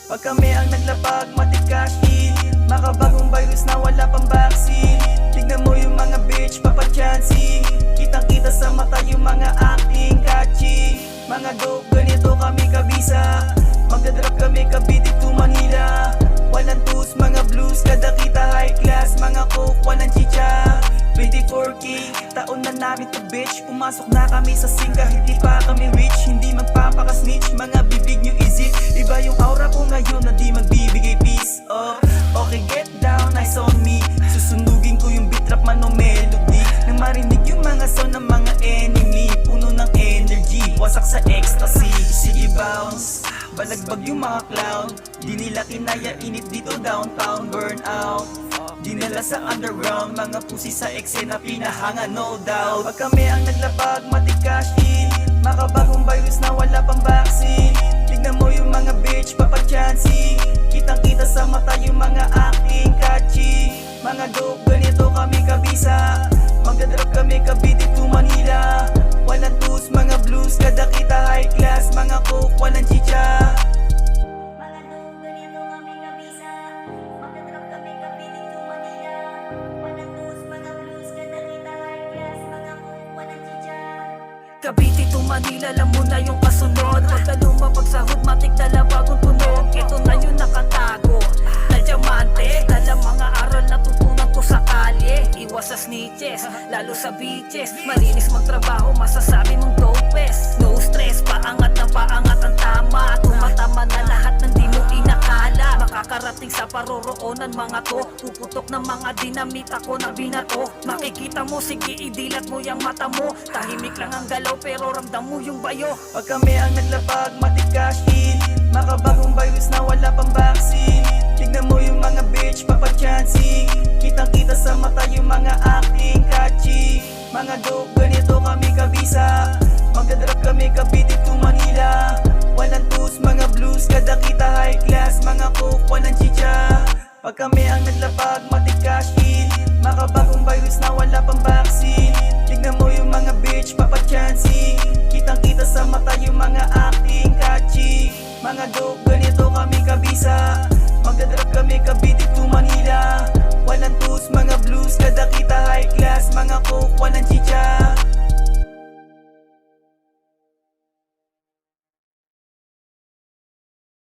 Pag kami ang naglapag, matikasin, makabagong virus na wala pang vaccine. Tignan mo yung mga bitch, papachansing, kitang kita sa mata yung mga acting catchy. Mga dope, ganito kami kabisa, magdadrop kami Cavite to Manila. Walang tus, mga blues, kada kita high class. Mga coke, walang chicha. 24K, taon na namin to bitch. Pumasok na kami sa scene kahit di pa kami rich. Hindi magpapaka-snitch, mga bibig nyo is it. Iba yung aura ko ngayon na di magbibigay peace. Oh, okay, get down, nice on me. Susunugin ko yung beat rap man o melody. Nang marinig yung mga sound ng mga enemy, puno ng energy, wasak sa ecstasy. Sige bounce, balagbag yung mga clown. Di nila kinaya, init dito downtown, burn out. Dinala sa underground, mga pusi sa eksena pinahanga, no doubt. Pag kami ang naglapag, matikasin, makabagong virus na wala pang vaccine. Tignan mo yung mga bitch, papachansing, kitang kita sa mata yung mga acting catchy. Mga dope, ganito kami kabisa, magdadrop kami Cavite to Manila. Walang tus, mga blues, kada kita high class. Mga coke, walang chicha. Cavite to Manila, alam mo na yung kasunod. Pagka lumapagsahod, matik dala bagong tunog. Ito na yung nakatago na diamante, dala mga aral na tutunan ko sa kalye. Iwas sa snitches, lalo sa beaches. Malinis magtrabaho, masasabi mong dopest. No stress, paangat ng paangat ang tama. Tumatama na lahat ng di mo inakala. Makakarating sa paroroonan mga to, puputok ng mga dinamita ko na binato. Makikita mo, sige idilat mo yung mata mo. Tahimik lang ang galaw pero ramdam mo yung bayo. Pag kami ang naglapag, matikasin, makabagong virus na wala pang vaccine. Tignan mo yung mga bitch, papachansing, kitang kita sa mata yung mga acting catchy. Mga dope, ganito kami kabisa, magdadrop kami Cavite to Manila. Walang tus, mga blues, kada kita high class. Mga coke, walang chicha. Pag kami ang naglapag, matikasin, makabagong virus na wala pang vaccine. Tignan mo yung mga bitch, papachansing, kitang kita sa mata yung mga acting catchy. Mga dope, ganito kami kabisa, magdadrop kami Cavite to Manila. Walang tus, mga blues, kada kita high class. Mga coke, walang chicha.